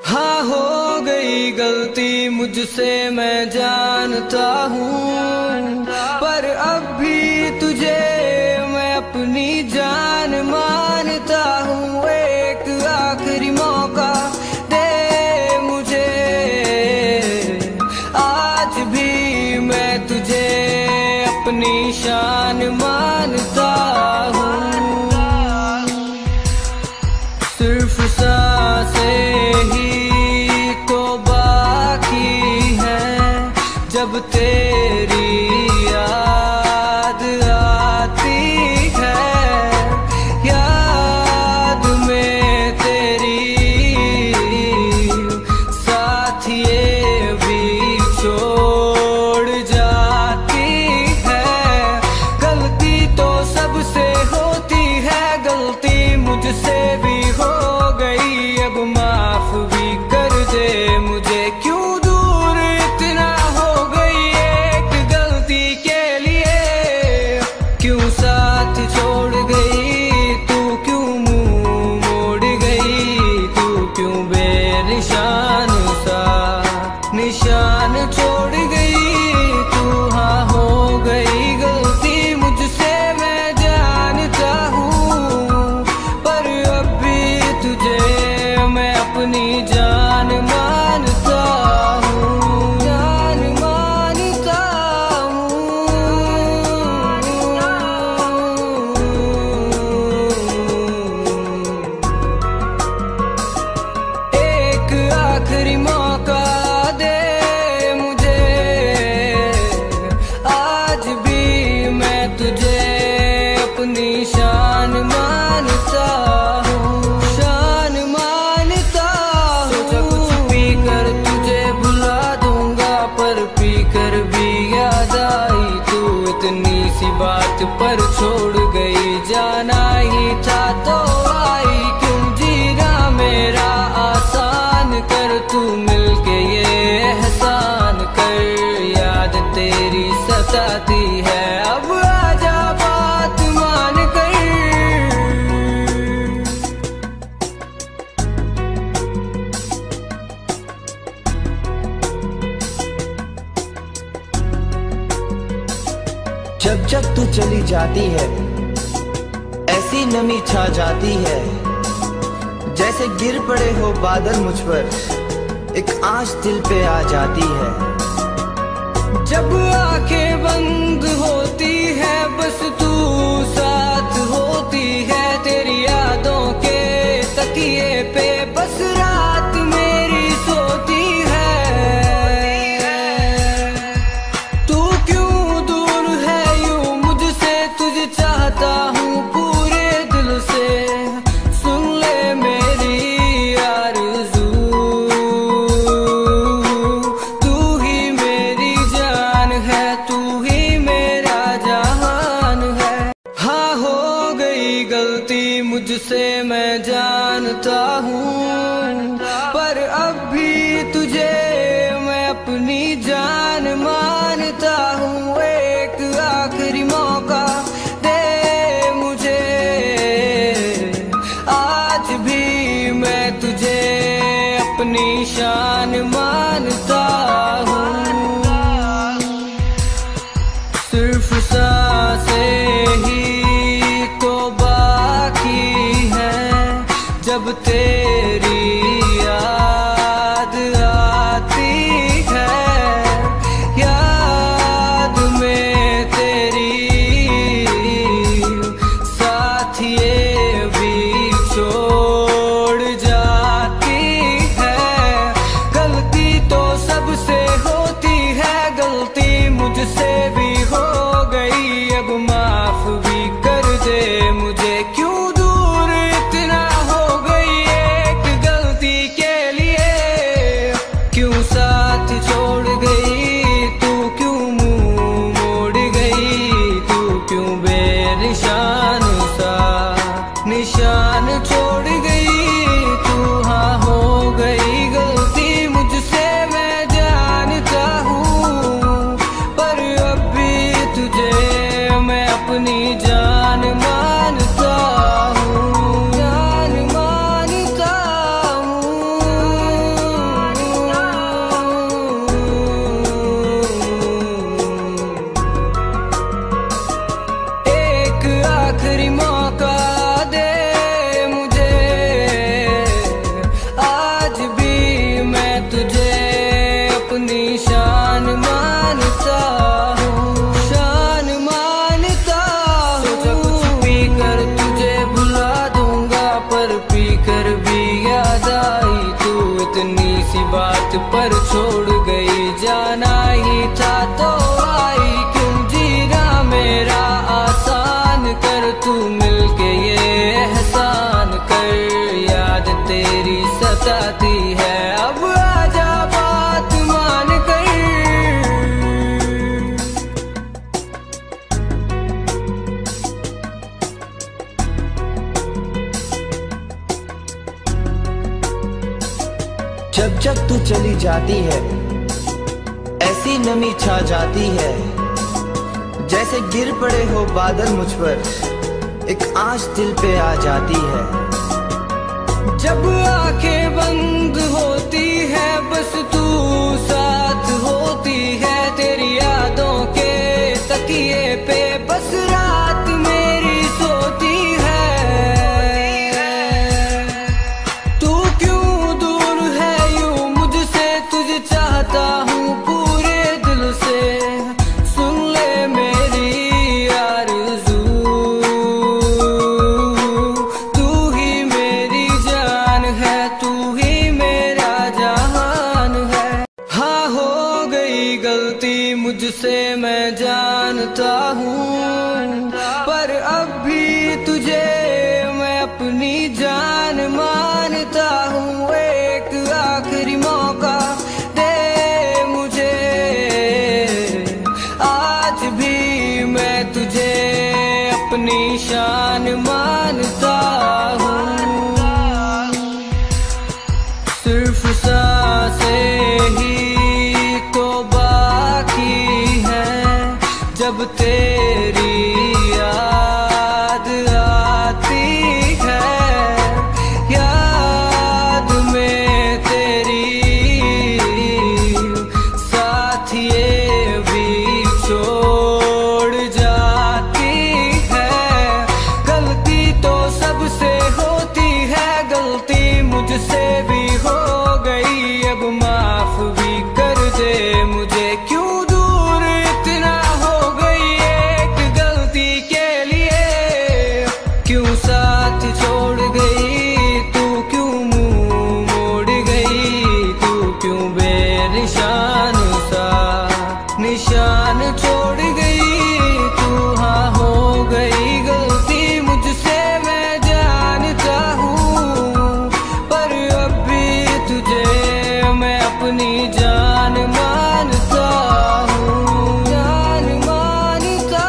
हाँ हो गई गलती मुझसे मैं जानता हूँ, पर अब भी तुझे मैं अपनी जान मानता हूँ। एक आखिरी मौका दे मुझे, आज भी मैं तुझे अपनी शान मानता हूँ। सिर्फ सांसें ही तो बाकी है, जब तेरी याद आती है, याद में तेरी साथ ये भी छोड़ जाती है। गलती तो सबसे होती है, गलती मुझसे भी हो गई, अब माफ भी कर दे मुझे। क्यों दूर इतना हो गई एक गलती के लिए, क्यों साथ छोड़ गई तू, क्यों मुंह मोड़ गई तू, क्यों बेनिशान सा निशान छोड़ गई तू। हाँ हो गई गलती मुझसे मैं जानता हूँ, पर अब भी तुझे मैं अपनी जान मानता हूँ, जान मानता हूँ। एक आखिरी मौका दे मुझे, आज भी मैं तुझे अपनी शान मानता हूँ, शान मानता हूँ। सोचा कुछ पी कर तुझे भुला दूंगा, पर पी कर भी याद आई तू, इतनी सी बात पर छोड़ गई। जाना ही था तो आई, क्यों जीना मेरा आसान कर, तू मिलके ये एहसान कर। याद तेरी सताती है, अब आजा बात मान कर। जब जब तू चली जाती है, ऐसी नमी छा जाती है, जैसे गिर पड़े हो बादल मुझ पर, एक आँच दिल पे आ जाती है। जब आंखें बंद होती है, बस तू साथ होती है, तेरी यादों के तकिए पे बस रात मेरी सोती है। तू क्यों दूर है यूं मुझसे, तुझे चाहता हूँ पूरे दिल से, सुन ले मेरी आरज़ू। तू ही मेरी जान है, तू ही मेरा जहान है। हाँ हो गई गलती मुझसे मैं जानता हूँ, पर अब भी तुझे मैं अपनी जान मानता हूँ। एक आखिरी मौका दे मुझे, आज भी मैं तुझे अपनी शान मानता हूँ। सिर्फ सांसें ही तो बाकी है, जब तेरी याद आती है, याद में तेरी साथ ये भी छोड़ जाती है। गलती तो सबसे होती है, गलती मुझसे भी हो गई, अब माफ इतनी सी बात पर छोड़ गई, जाना ही था तो आई क्यों, जीना मेरा आसान कर, तू मिलके ये एहसान कर, याद तेरी सताती है, अब आजा बात मान कर। जब जब तू चली जाती है ऐसी नमी छा जाती है, जैसे गिर पड़े हो बादल मुझ पर, एक आँच दिल पे आ जाती है। जब आंखें बंद होती है बस तू साथ होती है, तेरी यादों के तकिए पे बस रात मेरी सोती है। तू क्यों दूर है यूं मुझसे, तुझे चाहता हूँ पूरे दिल से, सुन ले मेरी आरज़ू, तू ही मेरी जान है, तू ही मेरा जहान है। हाँ हो गई गलती मुझसे मैं जानता हूँ, पर अब भी तुझे मैं अपनी जान मानता हूँ, एक आखिरी मौका दे मुझे, आज भी मैं तुझे अपनी शान मानता हूँ। सिर्फ सांसें ही तो बाकी हैं, जब तेरी याद आती है, याद में तेरी साथ ये भी छोड़ जाती है। गलती तो सबसे होती है, गलती मुझसे भी हो गई, अब माफ भी कर दे मुझे, क्यों दूर इतना हो गई एक गलती के लिए, क्यों साथ छोड़ गई, तू क्यों मुंह मोड़ गई, तू क्यों बेनिशान सा निशान छोड़ गई तू। हाँ हो गई गलती मुझसे मैं जानता हूँ, पर अब भी तुझे मैं अपनी जान मानता हूँ, जान मानता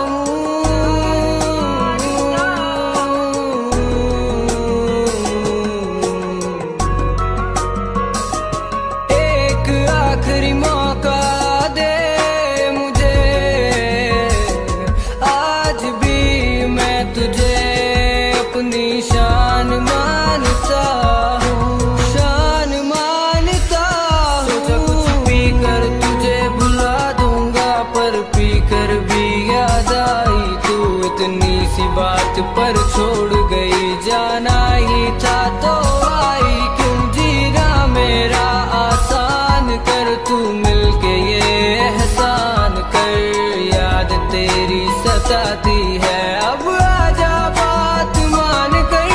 हूँ। एक आखिरी मौका दे मुझे, आज भी मैं तुझे अपनी शान मानता हूँ, शान मानता हूँ। सोचा कुछ पी कर तुझे भुला दूंगा, पर पी कर भी याद आई, तू इतनी सी बात पर छोड़ गई, जाना ही था तो आई क्यों, जीना मेरा आसान कर, तू मिलके ये एहसान कर, याद तेरी सताती है, अब आजा बात मान कर।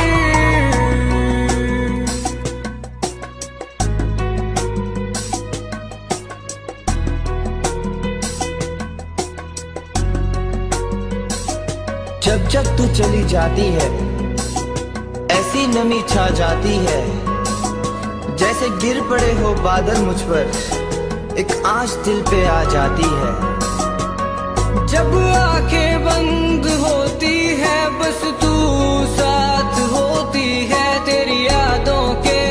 जब जब तू चली जाती है ऐसी नमी छा जाती है, जैसे गिर पड़े हो बादल मुझ पर, एक आँच दिल पे आ जाती है। जब आंखें बंद होती है बस तू साथ होती है, तेरी यादों के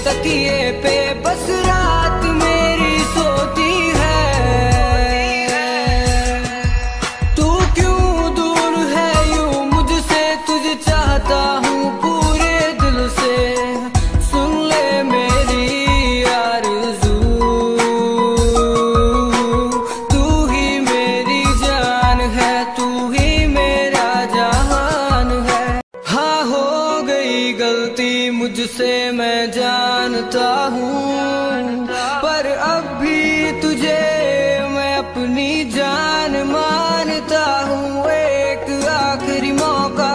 तकिए पे बस रात मेरी सोती है। तू क्यों दूर है यूं मुझसे, तुझे चाहता हूँ पूरे दिल से, सुन ले मेरी आरज़ू, तू ही मेरी जान है, तू ही मेरा जहान है। हाँ हो गई गलती मुझसे मैं जानता हूँ, पर अब भी तुझे मैं अपनी जान मानता हूँ, एक आखिरी मौका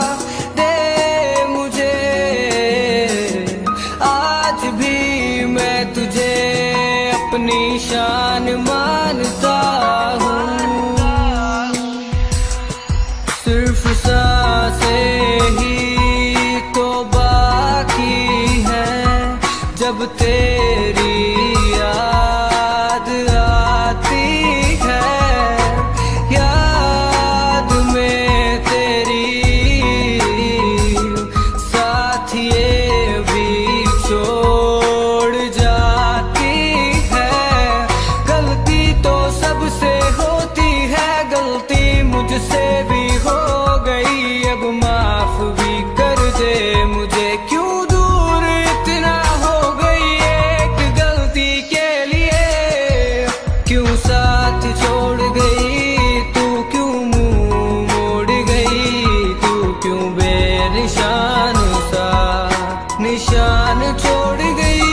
दे मुझे, आज भी मैं अपनी शान मानता हूँ। सिर्फ सांसें ही तो बाकी है, जब तेरी याद आती है, याद में तेरी साथ ये भी छोड़ जाती है। गलती तो सबसे होती है, गलती मुझसे भी हो गई, अब माफ भी कर दे मुझे। क्यों दूर इतना हो गई एक गलती के लिए, क्यों साथ छोड़ गई तू, क्यों मुंह मोड़ गई तू, क्यों बेनिशान सा निशान छोड़ गई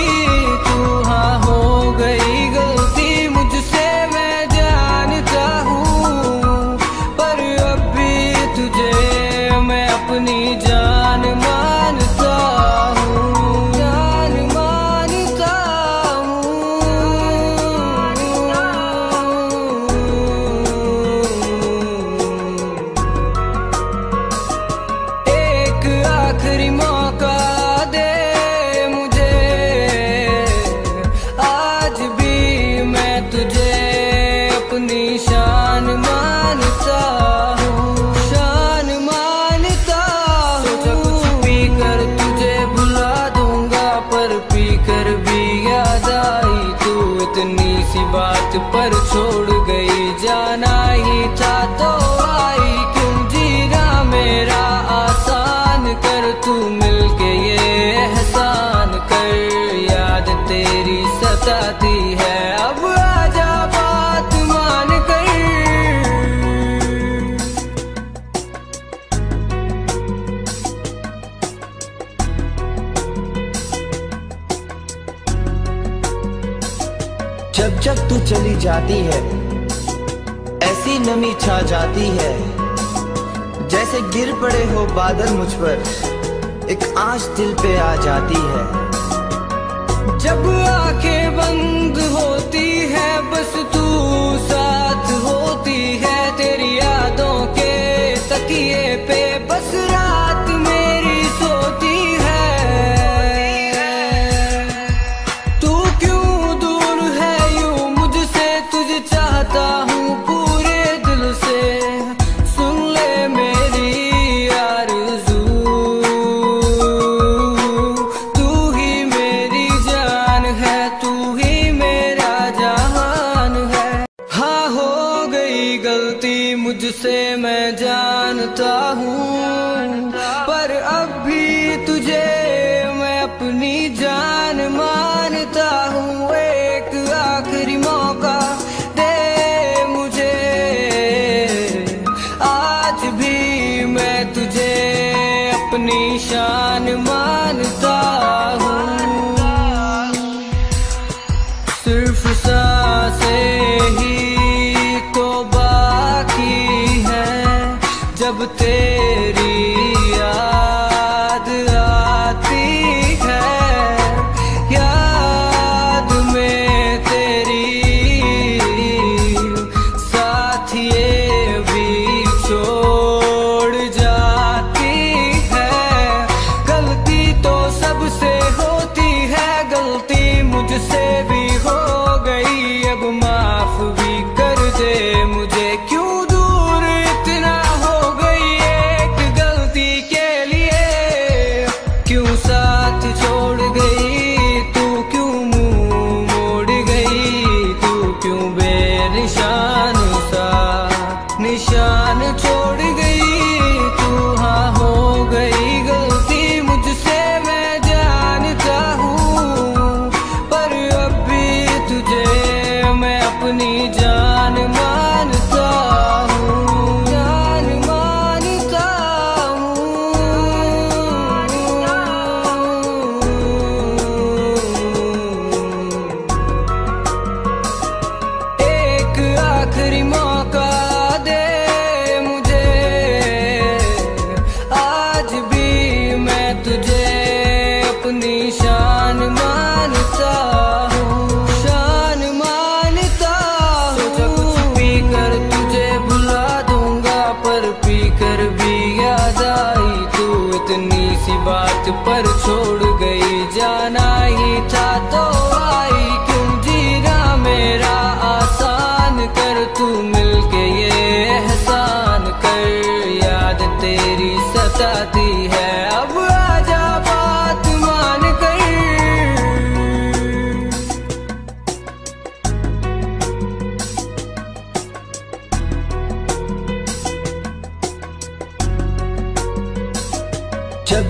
तू। हाँ हो गई गलती मुझसे मैं जानता हूँ, पर अब भी तुझे मैं अपनी जान मानता हूँ, जान मानता हूँ। एक आखिरी मौका दे मुझे, आज भी मैं तुझे अपनी शान मानता हूँ, शान मानता हूँ। सोचा कुछ पी कर तुझे भुला दूंगा, पर पी कर भी याद आई तू, इतनी सी बात पर छोड़ गई। जाना ही था तो आई, क्यों जीना मेरा आसान कर, तू मिलके ये एहसान कर। याद तेरी सताती है, अब आजा बात मान कर। जब जब तू चली जाती है, ऐसी नमी छा जाती है, जैसे गिर पड़े हो बादल मुझ पर, एक आँच दिल पे आ जाती है। जब आंखें बंद होती है, बस तू साथ होती है, तेरी यादों के तकिए पे बस रात मेरी सोती है। तू क्यों दूर है यूं मुझसे, तुझे चाहता हूँ पूरे दिल से, सुन ले मेरी आरज़ू, तू ही मेरी जान है, तू ही मेरा जहान है। हाँ हो गई गलती मुझसे मैं जानता हूँ, पर अब भी तुझे मैं अपनी जान मानता हूँ। एक आखिरी मौका दे मुझे, आज भी मैं तुझे अपनी शान मानता हूँ। सिर्फ सांसें ही तो बाकी है, जब तेरी याद आती है, याद में तेरी साथ ये भी छोड़ जाती है। गलती तो सबसे होती है, गलती मुझसे भी हो गई, अब माफ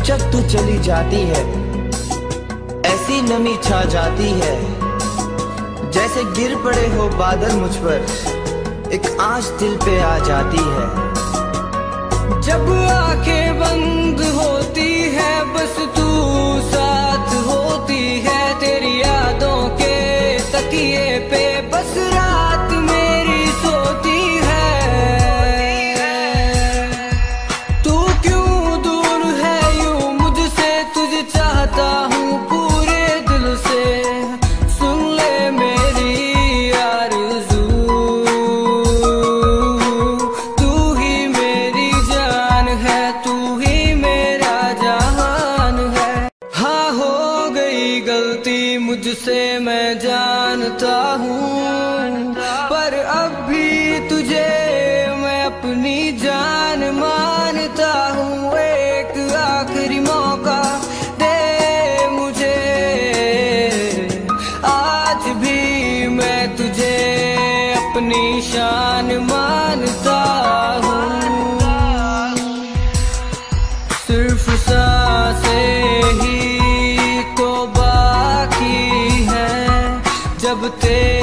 जब तू चली जाती है ऐसी नमी छा जाती है, जैसे गिर पड़े हो बादल मुझ पर, एक आँच दिल पे आ जाती है। जब आंखें बंद होती है बस तू साथ होती है, तेरी यादों के तकिए पे बस रात मेरी सोती है। तू क्यों दूर है यूं मुझसे, तुझे चाहता हूँ पूरे दिल से, सुन ले मेरी आरज़ू, तू ही मेरी जान है, तू ही मेरा जहान है। हाँ हो गई गलती मुझसे मैं जानता हूँ, पर अब भी तुझे मैं अपनी जान मानता हूँ। एक आखिरी मौका दे मुझे, आज भी मैं तुझे अपनी शान मानता हूँ। सिर्फ सांसें ही तो बाकी हैं जब तेरे